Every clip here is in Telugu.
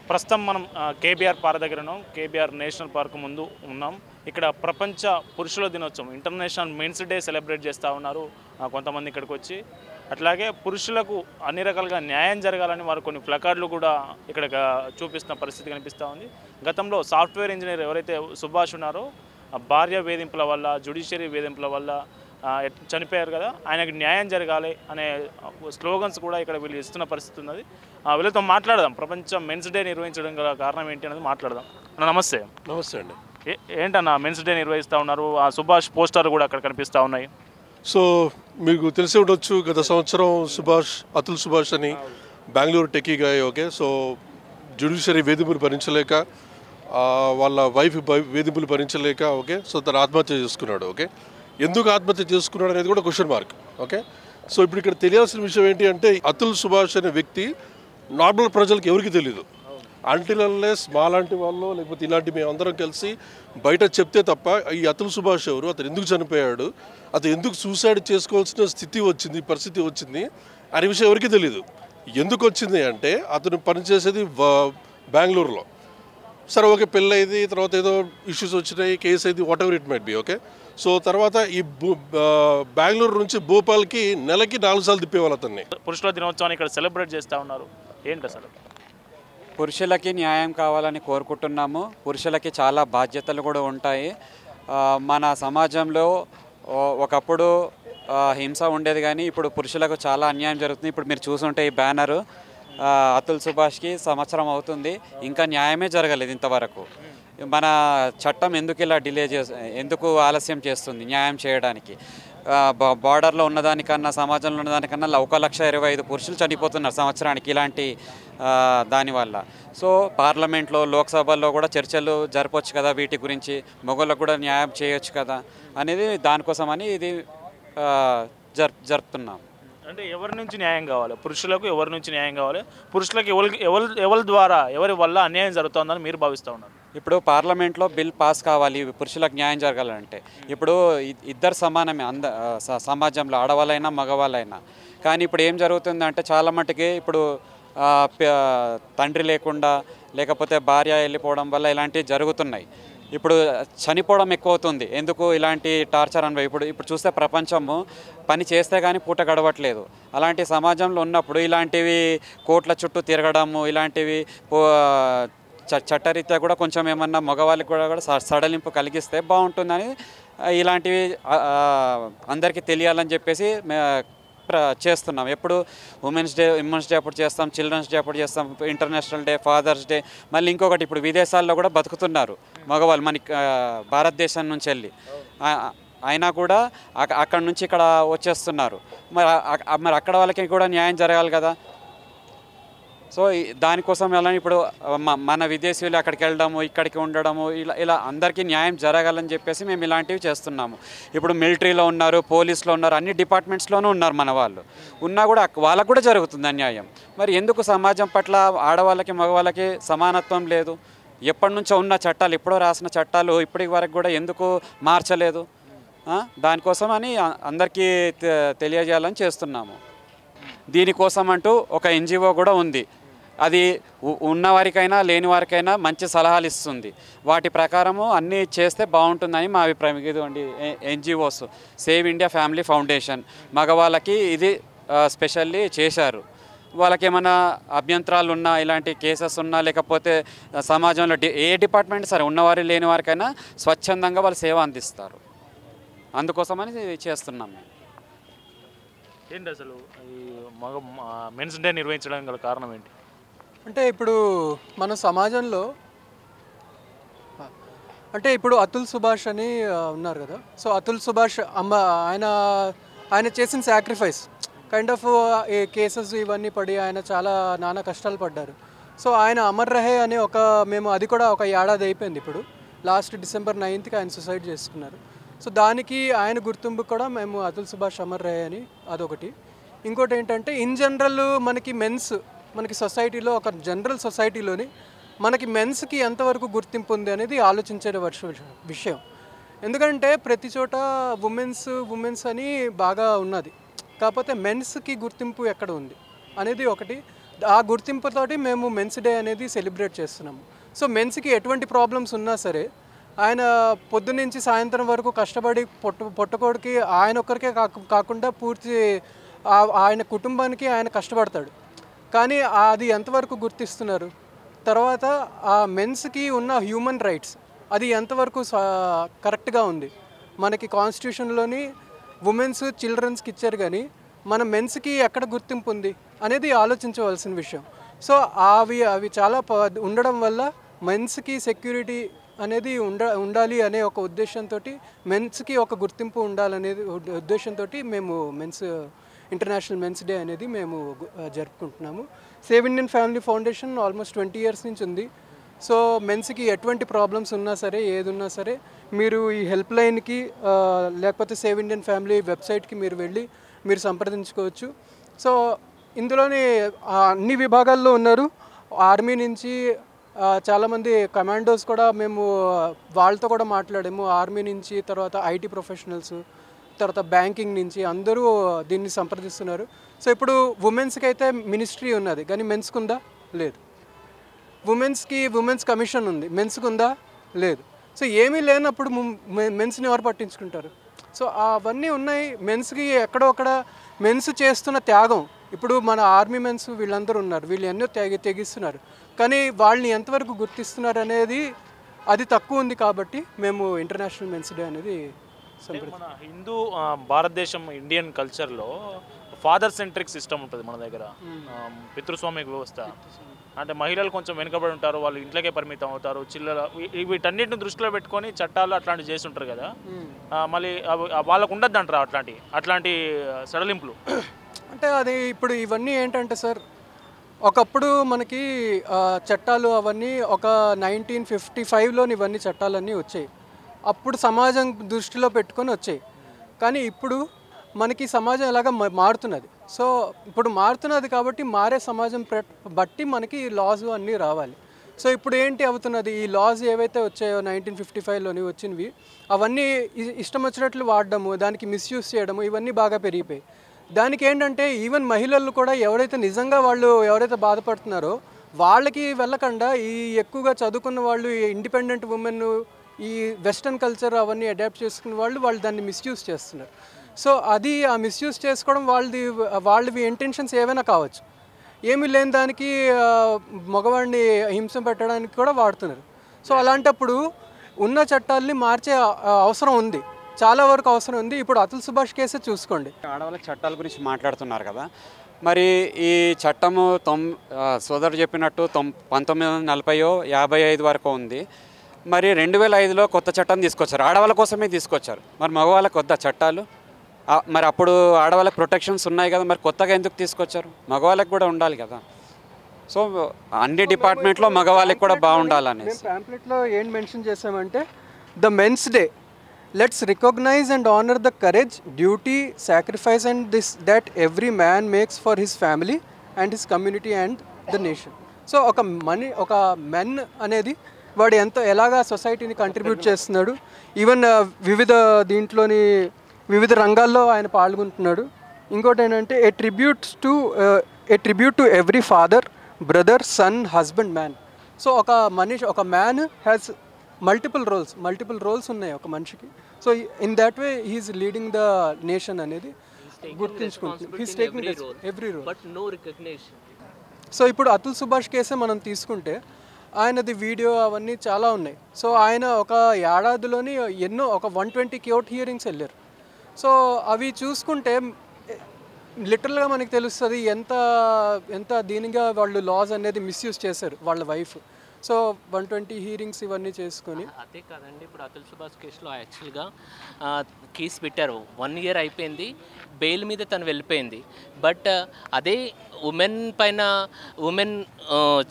ప్రస్తుతం మనం కేబీఆర్ పార్క్ దగ్గర ఉన్నాం. కేబీఆర్ నేషనల్ పార్క్ ముందు ఉన్నాం. ఇక్కడ ప్రపంచ పురుషుల దినోత్సవం ఇంటర్నేషనల్ మెన్స్ డే సెలబ్రేట్ చేస్తూ ఉన్నారు కొంతమంది ఇక్కడికి వచ్చి. అట్లాగే పురుషులకు అన్ని రకాలుగా న్యాయం జరగాలని వారు కొన్ని ప్లకార్డులు కూడా ఇక్కడ చూపిస్తున్న పరిస్థితి కనిపిస్తూ ఉంది. గతంలో సాఫ్ట్వేర్ ఇంజనీర్ ఎవరైతే సుభాష్ ఉన్నారో భార్య వేధింపుల వల్ల, జ్యుడిషియరీ వేధింపుల వల్ల చనిపోయారు కదా, ఆయనకు న్యాయం జరగాలి అనే స్లోగన్స్ కూడా ఇక్కడ వీళ్ళు ఇస్తున్న పరిస్థితి ఉన్నది. వీళ్ళతో మాట్లాడదాం. ప్రపంచ మెన్స్ డే నిర్వహించడం గల కారణం ఏంటి అనేది మాట్లాడదాం. నమస్తే. నమస్తే అండి. ఏంటన్నా మెన్స్ డే నిర్వహిస్తూ ఉన్నారు? ఆ సుభాష్ పోస్టర్లు కూడా అక్కడ కనిపిస్తూ ఉన్నాయి. సో మీకు తెలిసి ఉండొచ్చు, గత సంవత్సరం అతుల్ సుభాష్ అని బెంగళూరు టెక్కీగా ఓకే. సో జ్యుడిషియరీ వేధింపులు భరించలేక, వాళ్ళ వైఫ్ వేధింపులు భరించలేక ఓకే, సో తను ఆత్మహత్య చేసుకున్నాడు. ఓకే, ఎందుకు ఆత్మహత్య చేసుకున్నాడు అనేది కూడా క్వశ్చన్ మార్క్. ఓకే, సో ఇప్పుడు ఇక్కడ తెలియాల్సిన విషయం ఏంటి అంటే, అతుల్ సుభాష్ అనే వ్యక్తి నార్మల్ ప్రజలకు ఎవరికి తెలియదు. అంటిల్ అన్లెస్ మాలాంటి వాళ్ళు లేకపోతే ఇలాంటి మేమందరం కలిసి బయట చెప్తే తప్ప ఈ అతుల్ సుభాష్ ఎవరు, అతను ఎందుకు చనిపోయాడు, అతను ఎందుకు సూసైడ్ చేసుకోవాల్సిన పరిస్థితి వచ్చింది అనే విషయం ఎవరికి తెలియదు. ఎందుకు వచ్చింది అంటే, అతను పనిచేసేది బెంగళూరులో. సరే ఓకే, పెళ్ళైంది, తర్వాత ఏదో ఇష్యూస్ వచ్చినాయి, కేసు అయింది, what ever it might be. Okay, so తర్వాత ఈ బెంగళూరు నుంచి భోపాల్కి నెలకి 4 సార్లు తిప్పేవాళ్ళు అతన్ని. పురుషుల దినోత్సవాన్ని ఇక్కడ సెలబ్రేట్ చేస్తూ ఉన్నారు. ఏంటి అసలు? పురుషులకి న్యాయం కావాలని కోరుకుంటున్నాము. పురుషులకి చాలా బాధ్యతలు కూడా ఉంటాయి. మన సమాజంలో ఒకప్పుడు హింస ఉండేది, కానీ ఇప్పుడు పురుషులకు చాలా అన్యాయం జరుగుతుంది. ఇప్పుడు మీరు చూసుంటే ఈ బ్యానరు అతుల్ సుభాష్కి సంవత్సరం అవుతుంది, ఇంకా న్యాయమే జరగలేదు ఇంతవరకు. మన చట్టం ఎందుకు ఇలా ఎందుకు ఆలస్యం చేస్తుంది న్యాయం చేయడానికి? బార్డర్లో ఉన్నదానికన్నా, సమాజంలో ఉన్నదానికన్నా 1,25,000 పురుషులు చనిపోతున్నారు సంవత్సరానికి ఇలాంటి దానివల్ల. సో పార్లమెంట్లో, లోక్సభల్లో కూడా చర్చలు జరపవచ్చు కదా వీటి గురించి, మొగోళ్ళకు కూడా న్యాయం చేయొచ్చు కదా అనేది దానికోసమని ఇది జరుపుతున్నాం. అంటే ఎవరి నుంచి న్యాయం కావాలి? పురుషులకు ఎవరి నుంచి న్యాయం కావాలి? పురుషులకు ఎవరి ద్వారా, ఎవరి వల్ల అన్యాయం జరుగుతుందని మీరు భావిస్తూ ఉన్నారు? ఇప్పుడు పార్లమెంట్లో బిల్ పాస్ కావాలి పురుషులకు న్యాయం జరగాలంటే. ఇప్పుడు ఇద్దరు సమానమే సమాజంలో, ఆడవాళ్ళైనా మగవాళ్ళైనా. కానీ ఇప్పుడు ఏం జరుగుతుందంటే, చాలా మటుకి ఇప్పుడు తండ్రి లేకుండా, లేకపోతే భార్య వెళ్ళిపోవడం వల్ల ఇలాంటివి జరుగుతున్నాయి. ఇప్పుడు చనిపోవడం ఎక్కువ అవుతుంది. ఎందుకు ఇలాంటి టార్చర్ అనుభవం? ఇప్పుడు చూస్తే ప్రపంచము పని చేస్తే కానీ పూట గడవట్లేదు. అలాంటి సమాజంలో ఉన్నప్పుడు ఇలాంటివి కోట్ల చుట్టూ తిరగడము, ఇలాంటివి చట్టరీత్యా కూడా కొంచెం ఏమన్నా మగవాళ్ళకి కూడా సడలింపు కలిగిస్తే బాగుంటుందని ఇలాంటివి అందరికీ తెలియాలని చెప్పేసి చేస్తున్నాం. ఎప్పుడు ఉమెన్స్ డే అప్పుడు చేస్తాం, చిల్డ్రన్స్ డే అప్పుడు చేస్తాం, ఇంటర్నేషనల్ డే, ఫాదర్స్ డే. మళ్ళీ ఇంకొకటి, ఇప్పుడు విదేశాల్లో కూడా బతుకుతున్నారు మగవాళ్ళు మన భారతదేశం నుంచి వెళ్ళి, అయినా కూడా అక్కడ నుంచి ఇక్కడ వచ్చేస్తున్నారు. మరి అక్కడ వాళ్ళకి కూడా న్యాయం జరగాలి కదా. సో దానికోసం ఎలా ఇప్పుడు మన విదేశీయులు అక్కడికి వెళ్ళడము, ఇక్కడికి ఉండడము, ఇలా అందరికీ న్యాయం జరగాలని చెప్పేసి మేము ఇలాంటివి చేస్తున్నాము. ఇప్పుడు మిలిటరీలో ఉన్నారు, పోలీసులో ఉన్నారు, అన్ని డిపార్ట్మెంట్స్లోనూ ఉన్నారు మన వాళ్ళు. ఉన్నా కూడా వాళ్ళకు కూడా జరుగుతుంది అన్యాయం. మరి ఎందుకు సమాజం పట్ల ఆడవాళ్ళకి మగవాళ్ళకి సమానత్వం లేదు? ఎప్పటి నుంచో ఉన్న చట్టాలు, ఎప్పుడో రాసిన చట్టాలు ఇప్పటి వరకు కూడా ఎందుకు మార్చలేదు? దానికోసం అని అందరికీ తెలియజేయాలని చేస్తున్నాము. దీనికోసం అంటూ ఒక ఎన్జిఓ కూడా ఉంది. అది ఉన్నవారికైనా లేని వారికైనా మంచి సలహాలు ఇస్తుంది. వాటి ప్రకారము అన్నీ చేస్తే బాగుంటుందని మా అభిప్రాయం. ఇదిగోండి NGOs, save India family foundation మగవాళ్ళకి ఇది స్పెషల్లీ చేశారు. వాళ్ళకి ఏమైనా అభ్యంతరాలు ఉన్నా, ఇలాంటి కేసెస్ ఉన్నా, లేకపోతే సమాజంలో ఏ డిపార్ట్మెంట్ సరే ఉన్నవారి లేని వారికైనా స్వచ్ఛందంగా వాళ్ళు సేవ అందిస్తారు. అందుకోసమని చేస్తున్నాం. ఏంటి అసలు ఈ మెన్స్ డే నిర్వహించడానికి గల కారణం ఏంటి? అంటే ఇప్పుడు మన సమాజంలో ఇప్పుడు అతుల్ సుభాష్ అని ఉన్నారు కదా. సో అతుల్ సుభాష్ ఆయన చేసిన సాక్రిఫైస్ కైండ్ ఆఫ్ ఈ కేసెస్ ఇవన్నీ పడి ఆయన చాలా నానా కష్టాలు పడ్డారు. సో ఆయన అమర్ రహే అనే మేము అది కూడా ఒక ఏడాది అయిపోయింది. ఇప్పుడు లాస్ట్ December 9th ఆయన సూసైడ్ చేసుకున్నారు. సో దానికి ఆయన గుర్తింపు కూడా మేము అతుల్ సుభాష్ అమర్ రహే అని అదొకటి. ఇంకోటి ఏంటంటే, ఇన్ జనరల్ మనకి సొసైటీలో, ఒక జనరల్ సొసైటీలోని మనకి మెన్స్కి ఎంతవరకు గుర్తింపు ఉంది అనేది ఆలోచించే విషయం. ఎందుకంటే ప్రతి చోట ఉమెన్స్ అని బాగా ఉన్నది, కాకపోతే మెన్స్కి గుర్తింపు ఎక్కడ ఉంది అనేది ఒకటి. ఆ గుర్తింపుతోటి మేము మెన్స్ డే అనేది సెలబ్రేట్ చేస్తున్నాము. సో మెన్స్కి ఎటువంటి ప్రాబ్లమ్స్ ఉన్నా సరే ఆయన పొద్దున్నుంచి సాయంత్రం వరకు కష్టపడి పొట్టకోడికి ఆయన ఒక్కరికే కాకుండా పూర్తి ఆయన కుటుంబానికి ఆయన కష్టపడతాడు. కానీ అది ఎంతవరకు గుర్తిస్తున్నారు? తర్వాత ఆ మెన్స్కి ఉన్న హ్యూమన్ రైట్స్ అది ఎంతవరకు కరెక్ట్గా ఉంది? మనకి కాన్స్టిట్యూషన్లోని ఉమెన్స్ చిల్డ్రన్స్కి ఇచ్చారు, కానీ మన మెన్స్కి ఎక్కడ గుర్తింపు ఉంది అనేది ఆలోచించవలసిన విషయం. సో అవి చాలా ఉండడం వల్ల మెన్స్కి సెక్యూరిటీ అనేది ఉండాలి అనే ఒక ఉద్దేశంతో, మెన్స్కి ఒక గుర్తింపు ఉండాలనేది ఉద్దేశంతో మేము ఇంటర్నేషనల్ మెన్స్ డే అనేది మేము జరుపుకుంటున్నాము. Save Indian family foundation almost 20 years నుంచి ఉంది. సో మెన్స్కి ఎటువంటి ప్రాబ్లమ్స్ ఉన్నా సరే, ఏది ఉన్నా సరే మీరు ఈ హెల్ప్ లైన్కి లేకపోతే సేవ్ ఇండియన్ ఫ్యామిలీ వెబ్సైట్కి మీరు వెళ్ళి మీరు సంప్రదించుకోవచ్చు. సో ఇందులోనే అన్ని విభాగాల్లో ఉన్నారు. ఆర్మీ నుంచి చాలామంది కమాండోస్ కూడా మేము వాళ్ళతో కూడా మాట్లాడాము. ఆర్మీ నుంచి, తర్వాత ఐటీ ప్రొఫెషనల్స్, తర్వాత బ్యాంకింగ్ నుంచి అందరూ దీన్ని సంప్రదిస్తున్నారు. సో ఇప్పుడు ఉమెన్స్కి అయితే మినిస్ట్రీ ఉన్నది, కానీ మెన్స్కి ఉందా? లేదు. ఉమెన్స్ కమిషన్ ఉంది, మెన్స్కి ఉందా? లేదు. సో ఏమీ లేనప్పుడు మెన్స్ని ఎవరు పట్టించుకుంటారు? సో అవన్నీ ఉన్నాయి. మెన్స్కి ఎక్కడో అక్కడ మెన్స్ చేస్తున్న త్యాగం, ఇప్పుడు మన ఆర్మీ మెన్స్ వీళ్ళందరూ ఉన్నారు, వీళ్ళు ఎన్నో తెగిస్తున్నారు, కానీ వాళ్ళని ఎంతవరకు గుర్తిస్తున్నారు అనేది అది తక్కువ ఉంది. కాబట్టి మేము ఇంటర్నేషనల్ మెన్స్ డే అనేది మన హిందూ భారతదేశం ఇండియన్ కల్చర్లో ఫాదర్ సెంట్రిక్ సిస్టమ్ ఉంటుంది మన దగ్గర. పితృస్వామిక వ్యవస్థ అంటే మహిళలు కొంచెం వెనుకబడి ఉంటారు, వాళ్ళు ఇంట్లోకే పరిమితం అవుతారు, చిల్లర వీటన్నిటిని దృష్టిలో పెట్టుకొని చట్టాలు అట్లాంటివి చేస్తుంటారు కదా. మళ్ళీ వాళ్ళకు ఉండద్దు అంటారా అట్లాంటి సడలింపులు? అంటే అది ఇప్పుడు ఇవన్నీ ఏంటంటే సార్, ఒకప్పుడు మనకి చట్టాలు అవన్నీ ఒక 1955లోని ఇవన్నీ చట్టాలన్నీ వచ్చాయి. అప్పుడు సమాజం దృష్టిలో పెట్టుకొని వచ్చాయి. కానీ ఇప్పుడు మనకి సమాజం ఎలాగ మారుతున్నది. సో ఇప్పుడు మారుతున్నది కాబట్టి మారే సమాజం బట్టి మనకి లాస్ అన్నీ రావాలి. సో ఇప్పుడు ఏంటి అవుతున్నది, ఈ లాస్ ఏవైతే వచ్చాయో 1955లోని వచ్చినవి అవన్నీ ఇష్టం వచ్చినట్లు వాడడము, దానికి మిస్యూజ్ చేయడము, ఇవన్నీ బాగా పెరిగిపోయాయి. దానికి ఏంటంటే ఈవెన్ మహిళలు కూడా ఎవరైతే బాధపడుతున్నారో వాళ్ళకి వెళ్ళకుండా ఈ ఎక్కువగా చదువుకున్న వాళ్ళు, ఇండిపెండెంట్ ఉమెన్, ఈ వెస్ట్రన్ కల్చర్ అవన్నీ అడాప్ట్ చేసుకున్న వాళ్ళు దాన్ని మిస్యూజ్ చేస్తున్నారు. సో అది ఆ మిస్యూజ్ చేసుకోవడం వాళ్ళవి ఇంటెన్షన్స్ ఏవైనా కావచ్చు. ఏమీ లేని దానికి మగవాడిని హింస పెట్టడానికి కూడా వాడుతున్నారు. సో అలాంటప్పుడు ఉన్న చట్టాలని మార్చే అవసరం ఉంది, చాలా వరకు అవసరం ఉంది. ఇప్పుడు అతుల్ సుభాష్ కేసే చూసుకోండి. ఆడవాళ్ళ చట్టాల గురించి మాట్లాడుతున్నారు కదా, మరి ఈ చట్టము సోదరుడు చెప్పినట్టు 1940-55 వరకు ఉంది. మరి 2005లో కొత్త చట్టం తీసుకొచ్చారు, ఆడవాళ్ళ కోసమే తీసుకొచ్చారు. మరి మగవాళ్ళకి వద్దా చట్టాలు? మరి అప్పుడు ఆడవాళ్ళకి ప్రొటెక్షన్స్ ఉన్నాయి కదా, మరి కొత్తగా ఎందుకు తీసుకొచ్చారు? మగవాళ్ళకి కూడా ఉండాలి కదా. సో అన్ని డిపార్ట్మెంట్లో మగవాళ్ళకి కూడా బాగుండాలని పాంప్లెట్లో ఏం మెన్షన్ చేసామంటే, the men's day let's recognise and honour the courage, duty, sacrifice and that every man makes for his family and his community and the nation. So ఒక మెన్ అనేది వాడు ఎలాగా సొసైటీని కంట్రిబ్యూట్ చేస్తున్నాడు, ఈవెన్ వివిధ రంగాల్లో ఆయన పాల్గొంటున్నాడు. ఇంకోటి ఏంటంటే a tribute to every father, brother, son, husband, man. So ఒక మ్యాన్ హ్యాస్ మల్టిపుల్ రోల్స్ ఉన్నాయి ఒక మనిషికి. So in that way he's leading the nation అనేది గుర్తుంచుకుంటుంది. He's taking every role. So ఇప్పుడు అతుల్ సుభాష్ కేసే మనం తీసుకుంటే ఆయనది వీడియో అవన్నీ చాలా ఉన్నాయి. సో ఆయన ఒక ఏడాదిలోని ఒక 120 కోర్ట్ హియరింగ్స్ వెళ్ళారు. సో అవి చూసుకుంటే లిటరల్గా మనకి తెలుస్తుంది ఎంత దీనిగా వాళ్ళు లాస్ అనేది మిస్యూజ్ చేశారు వాళ్ళ వైఫ్. సో 120 హియరింగ్స్ ఇవన్నీ చేసుకొని. అదే కాదండి, ఇప్పుడు అతుల్ సుభాష్ కేసులో యాక్చువల్గా కేసు పెట్టారు, 1 year అయిపోయింది, బెయిల్ మీద తను వెళ్ళిపోయింది. బట్ అదే ఉమెన్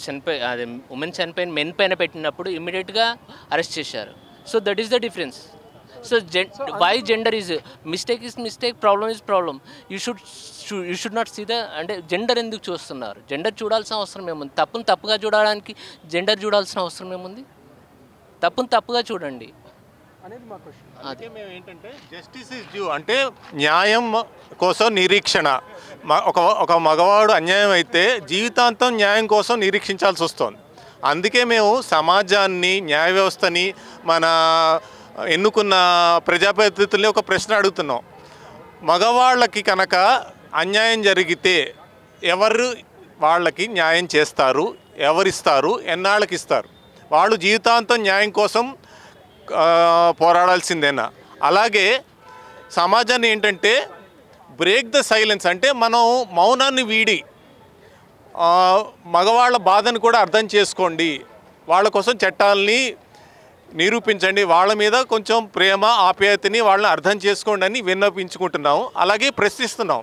చనిపోయిన మెన్ పైన పెట్టినప్పుడు ఇమ్మీడియట్గా అరెస్ట్ చేశారు. So that is the difference. So why gender is mistake, problem is problem. You should not see the అంటే జెండర్ ఎందుకు చూస్తున్నారు? జెండర్ చూడాల్సిన అవసరం ఏముంది? తప్పుగా చూడడానికి జెండర్ చూడాల్సిన అవసరం ఏముంది? తప్పుగా చూడండి. అనేది మా క్వశ్చన్. అందుకే మేము ఏంటంటే జస్టిస్ ఇస్ డ్యూ అంటే న్యాయం కోసం నిరీక్షణ. ఒక మగవాడు అన్యాయం అయితే జీవితాంతం న్యాయం కోసం నిరీక్షించాల్సి వస్తుంది. అందుకే మేము సమాజాన్ని, న్యాయ వ్యవస్థని, మన ఎన్నుకున్న ప్రజాప్రతినిధుల్ని ఒక ప్రశ్న అడుగుతున్నాం. మగవాళ్ళకి కనుక అన్యాయం జరిగితే ఎవరు వాళ్ళకి న్యాయం చేస్తారు, ఎవరిస్తారు, ఎన్నాళ్ళకి ఇస్తారు? వాళ్ళు జీవితాంతం న్యాయం కోసం పోరాడాల్సిందేనా? అలాగే సమాజాన్ని ఏంటంటే బ్రేక్ ద సైలెన్స్ అంటే మనం మౌనాన్ని వీడి మగవాళ్ళ బాధను కూడా అర్థం చేసుకోండి, వాళ్ళ కోసం చట్టాలని నిరూపించండి, వాళ్ళ మీద కొంచెం ప్రేమ ఆప్యాయతని వాళ్ళని అర్థం చేసుకోండి అని విన్నపించుకుంటున్నాం. అలాగే ప్రశ్నిస్తున్నాం.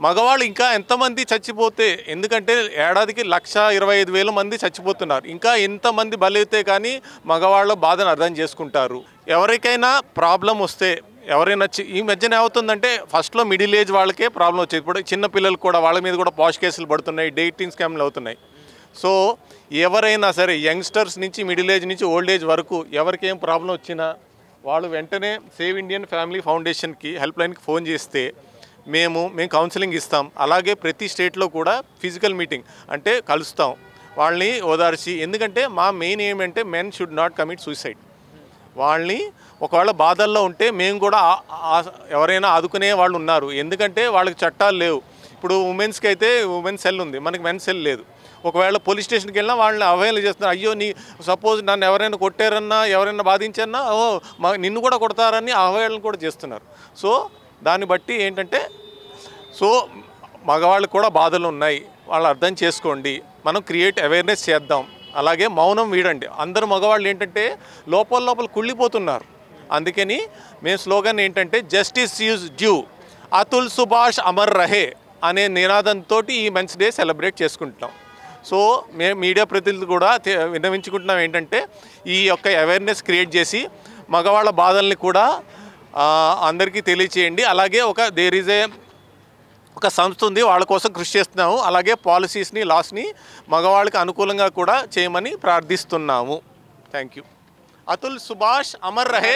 మగవాళ్ళు ఇంకా ఎంతమంది చచ్చిపోతే, ఎందుకంటే ఏడాదికి 1,25,000 మంది చచ్చిపోతున్నారు, ఇంకా ఎంతమంది బలైతే కానీ మగవాళ్ళ బాధను అర్థం చేసుకుంటారు? ఎవరికైనా ప్రాబ్లం వస్తే ఎవరైనా ఈ మధ్యన ఏమవుతుందంటే ఫస్ట్లో మిడిల్ ఏజ్ వాళ్ళకే ప్రాబ్లం వచ్చేది, ఇప్పుడు చిన్నపిల్లలు కూడా వాళ్ళ మీద కూడా పాష్ కేసులు పడుతున్నాయి, డేటింగ్ స్కామ్లు అవుతున్నాయి. సో ఎవరైనా సరే యంగ్స్టర్స్ నుంచి మిడిల్ ఏజ్ నుంచి ఓల్డ్ ఏజ్ వరకు ఎవరికేం ప్రాబ్లం వచ్చినా వాళ్ళు వెంటనే సేవ్ ఇండియన్ ఫ్యామిలీ ఫౌండేషన్కి హెల్ప్ లైన్కి ఫోన్ చేస్తే మేము కౌన్సిలింగ్ ఇస్తాం. అలాగే ప్రతి స్టేట్లో కూడా ఫిజికల్ మీటింగ్ అంటే కలుస్తాం, వాళ్ళని ఓదార్చి. ఎందుకంటే మా మెయిన్ ఏమంటే men should not commit suicide. వాళ్ళని ఒకవేళ బాధల్లో ఉంటే మేము కూడా ఎవరైనా ఆదుకునే వాళ్ళు ఉన్నారు, ఎందుకంటే వాళ్ళకి చట్టాలు లేవు. ఇప్పుడు ఉమెన్స్కి అయితే ఉమెన్స్ సెల్ ఉంది, మనకి మెన్ సెల్ లేదు. ఒకవేళ పోలీస్ స్టేషన్కి వెళ్ళినా వాళ్ళని అవహేళన చేస్తున్నారు. అయ్యో సపోజ్ నన్ను ఎవరైనా కొట్టారన్నా, ఎవరైనా బాధించారన్నా నిన్ను కూడా కొడతారని అవహేళన కూడా చేస్తున్నారు. సో దాన్ని బట్టి ఏంటంటే మగవాళ్ళకి కూడా బాధలు ఉన్నాయి, వాళ్ళు అర్థం చేసుకోండి, మనం క్రియేట్ అవేర్నెస్ చేద్దాం. అలాగే మౌనం వీడండి. అందరు మగవాళ్ళు ఏంటంటే లోపల కుళ్ళిపోతున్నారు. అందుకని మేము స్లోగన్ ఏంటంటే justice is due, Atul Subhash అమర్ రహే అనే నినాదంతో ఈ మెన్స్ డే సెలబ్రేట్ చేసుకుంటున్నాం. సో మేము మీడియా ప్రతినిధులు కూడా విన్నవించుకుంటున్నాం ఏంటంటే ఈ యొక్క అవేర్నెస్ క్రియేట్ చేసి మగవాళ్ళ బాధల్ని కూడా అందరికీ తెలియచేయండి. అలాగే ఒక సంస్థ ఉంది, వాళ్ళ కోసం కృషి చేస్తున్నాము. అలాగే పాలసీస్ని, లాస్ని మగవాళ్ళకి అనుకూలంగా కూడా చేయమని ప్రార్థిస్తున్నాము. Thank you. అతుల్ సుభాష్ అమర్ రహే,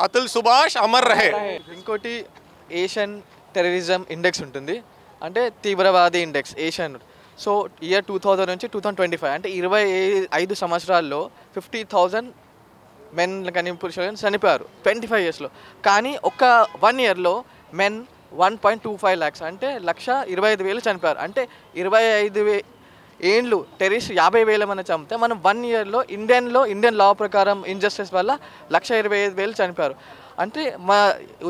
అతుల్ సుభాష్ అమర్ రహే. ఇంకోటి ఏషియన్ టెర్రరిజం ఇండెక్స్ ఉంటుంది, అంటే తీవ్రవాది ఇండెక్స్ ఏషియన్. సో ఇయర్ 2000 నుంచి 2025 అంటే 25 సంవత్సరాల్లో 50,000 మెన్ కానీ పురుషులు చనిపోయారు 25 yearsలో. కానీ ఒక 1 yearలో మెన్ 1.25 lakhs అంటే 1,25,000 చనిపోయారు. అంటే 25 ఏండ్లు టెర్రరిస్ట్ 50,000 మంది చంపితే మనం 1 yearలో ఇండియన్ లా ప్రకారం ఇంజస్టిస్ వల్ల 1,25,000 చనిపోయారు. అంటే మా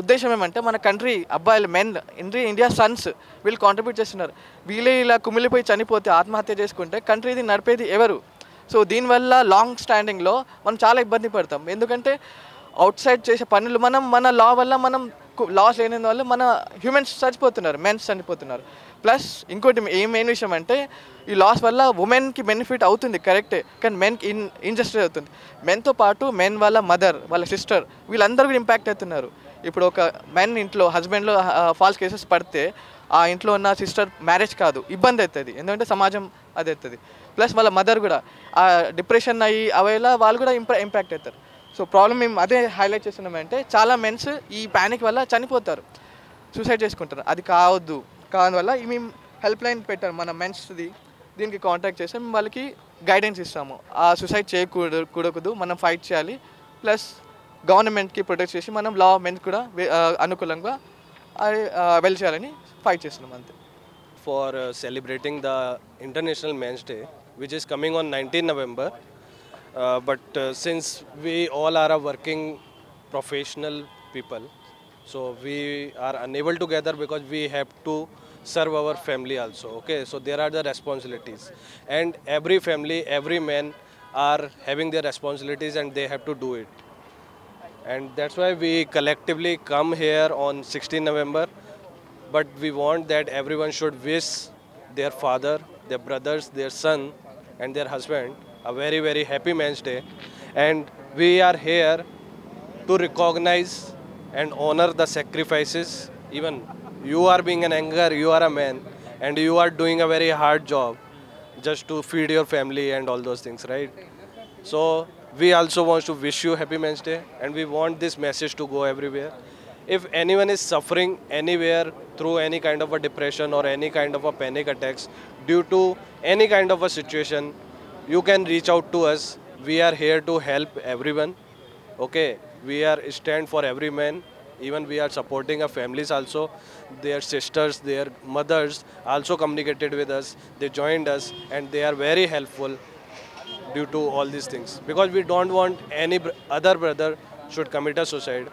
ఉద్దేశం ఏమంటే మన కంట్రీ అబ్బాయిలు మెన్ ఇండియా సన్స్ వీళ్ళు కాంట్రిబ్యూట్ చేస్తున్నారు. వీళ్ళే ఇలా కుమిలిపోయి చనిపోతే ఆత్మహత్య చేసుకుంటే కంట్రీది నడిపేది ఎవరు? సో దీనివల్ల లాంగ్ స్టాండింగ్లో మనం చాలా ఇబ్బంది పడతాం. ఎందుకంటే అవుట్ సైడ్ చేసే పనులు మన లా వల్ల మనం లాస్ లేని వల్ల మన హ్యూమన్స్ చచ్చిపోతున్నారు, మెన్స్ చనిపోతున్నారు. ప్లస్ ఇంకోటి మెయిన్ విషయం అంటే ఈ లాస్ వల్ల ఉమెన్కి బెనిఫిట్ అవుతుంది కరెక్టే, కానీ మెన్కి ఇంజస్టిస్ అవుతుంది. మెన్తో పాటు మెన్ వాళ్ళ మదర్, వాళ్ళ సిస్టర్ వీళ్ళందరూ కూడా ఇంపాక్ట్ అవుతున్నారు. ఇప్పుడు ఒక మెన్ ఇంట్లో హస్బెండ్లో ఫాల్స్ కేసెస్ పడితే ఆ ఇంట్లో ఉన్న సిస్టర్ మ్యారేజ్ కాదు, ఇబ్బంది అవుతుంది, ఎందుకంటే సమాజం అది అవుతుంది. ప్లస్ వాళ్ళ మదర్ కూడా ఆ డిప్రెషన్ అయ్యి అవేలా వాళ్ళు కూడా ఇంపాక్ట్ అవుతారు. సో ప్రాబ్లం మేము అదే హైలైట్ చేస్తున్నామంటే చాలా మెన్స్ ఈ ప్యానిక్ వల్ల చనిపోతారు, సూసైడ్ చేసుకుంటారు. అది కావద్దు. కావడం మేము హెల్ప్ లైన్ పెట్టాము మన మెన్స్ది, దీనికి కాంటాక్ట్ చేసి మేము వాళ్ళకి గైడెన్స్ ఇస్తాము. ఆ సూసైడ్ చేయకూడదు, మనం ఫైట్ చేయాలి. ప్లస్ గవర్నమెంట్కి ప్రొటెక్ట్ చేసి మనం లా మెన్స్ కూడా అనుకూలంగా వెల్ చేయాలని ఫైట్ చేస్తున్నాం అంతే. For celebrating the International Men's Day, which is coming on 19 November. But since we all are a working professional people, so we are unable to gather because we have to serve our family also. Okay, so there are the responsibilities, and every family, every man are having their responsibilities and they have to do it. And that's why we collectively come here on 16 November. But we want that everyone should wish their father, their brothers, their son and their husband a very, very happy Men's Day. And we are here to recognize and honor the sacrifices. Even you are being an anger, you are a man and you are doing a very hard job just to feed your family and all those things, right? So we also want to wish you Happy Men's Day, and we want this message to go everywhere. If anyone is suffering anywhere through any kind of a depression or any kind of a panic attacks due to any kind of a situation, you can reach out to us. We are here to help everyone. Okay, we are stand for every man. Even we are supporting our families also. Their sisters, their mothers also communicated with us. They joined us and they are very helpful due to all these things. Because we don't want any other brother should commit a suicide.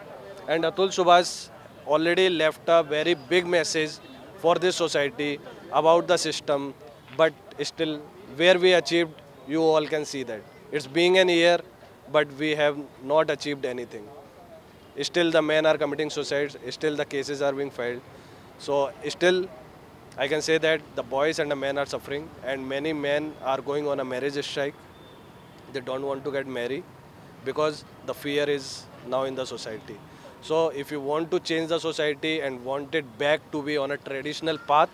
And Atul Subhash already left a very big message for this society about the system. But still, where we achieved, you all can see that. It's being an year, but we have not achieved anything. Still the men are committing suicides, still the cases are being filed. So still I can say that the boys and the men are suffering, and many men are going on a marriage strike. They don't want to get married because the fear is now in the society. So if you want to change the society and want it back to be on a traditional path,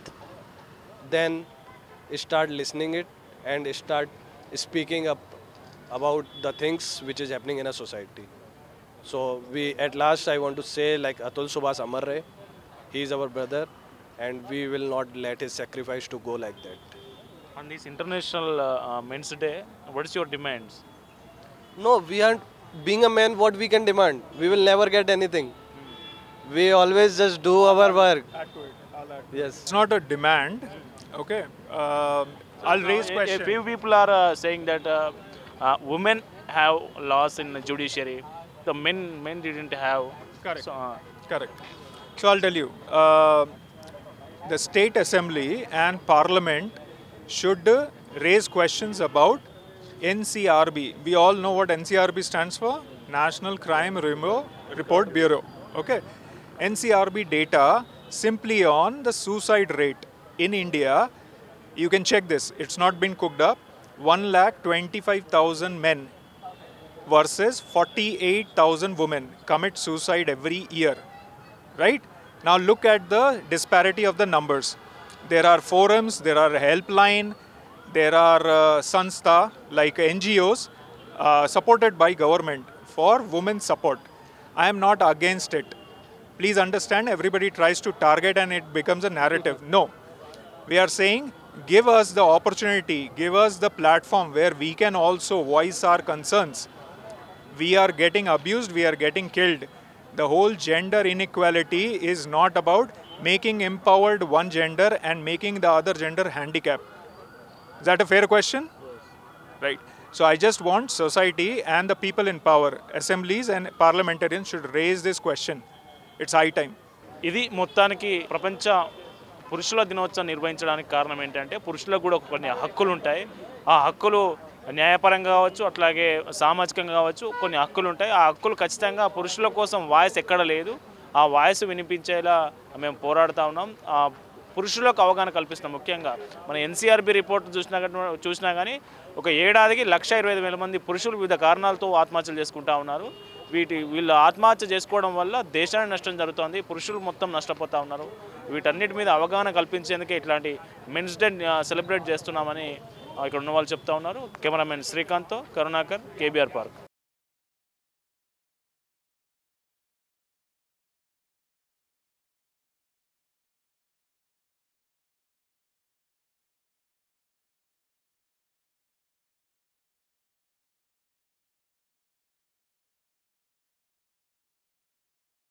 then start listening it and start speaking up about the things which is happening in a society. So we, at last I want to say, like Atul Subhash Amar Rahe, he is our brother and we will not let his sacrifice to go like that. On this International Men's Day, what is your demands? No, we aren't, being a man, what we can demand? We will never get anything. We always just do our work. Yes. It's not a demand, okay? I'll raise A question. few people are saying that women have laws in the judiciary. The men didn't have. Correct. So, Correct. So I'll tell you, the state assembly and parliament should raise questions about NCRB. We all know what NCRB stands for, National Crime Report Bureau. Okay, NCRB data simply on the suicide rate in India. You can check this. It's not been cooked up. 1,25,000 men versus 48,000 women commit suicide every year, right? Now look at the disparity of the numbers. There are forums, there are helpline, there are sanstha like NGOs supported by government for women's support. I am not against it. Please understand, everybody tries to target and it becomes a narrative. No, we are saying give us the opportunity, give us the platform where we can also voice our concerns. We are getting abused, we are getting killed. The whole gender inequality is not about making empowered one gender and making the other gender handicapped. Is that a fair question? Yes. Right. So I just want society and the people in power, assemblies and parliamentarians should raise this question. It's high time. ఇది మొత్తానికి ప్రపంచ పురుషుల దినోత్సవం నిర్వహించడానికి కారణం ఏంటంటే పురుషులకు కూడా కొన్ని హక్కులు ఉంటాయి. ఆ హక్కులు న్యాయపరంగా కావచ్చు, అట్లాగే సామాజికంగా కావచ్చు, కొన్ని హక్కులు ఉంటాయి. ఆ హక్కులు ఖచ్చితంగా పురుషుల కోసం వాయిస్ ఎక్కడ లేదు. ఆ వాయిస్ వినిపించేలా మేము పోరాడుతూ ఉన్నాం. పురుషులకు అవగాహన కల్పిస్తున్నాం. ముఖ్యంగా మన ఎన్సీఆర్బీ రిపోర్ట్ చూసినా కానీ ఒక ఏడాదికి 1,25,000 మంది పురుషులు వివిధ కారణాలతో ఆత్మహత్యలు చేసుకుంటూ ఉన్నారు. వీళ్ళు ఆత్మహత్య చేసుకోవడం వల్ల దేశానికి నష్టం జరుగుతుంది, పురుషులు మొత్తం నష్టపోతూ ఉన్నారు. వీటన్నిటి మీద అవగాహన కల్పించేందుకే ఇట్లాంటి మెన్స్ డే సెలబ్రేట్ చేస్తున్నామని ఇక్కడ ఉన్న వాళ్ళు చెప్తా ఉన్నారు. కెమెరామెన్ శ్రీకాంత్తో కరుణాకర్, కేబీఆర్ పార్క్.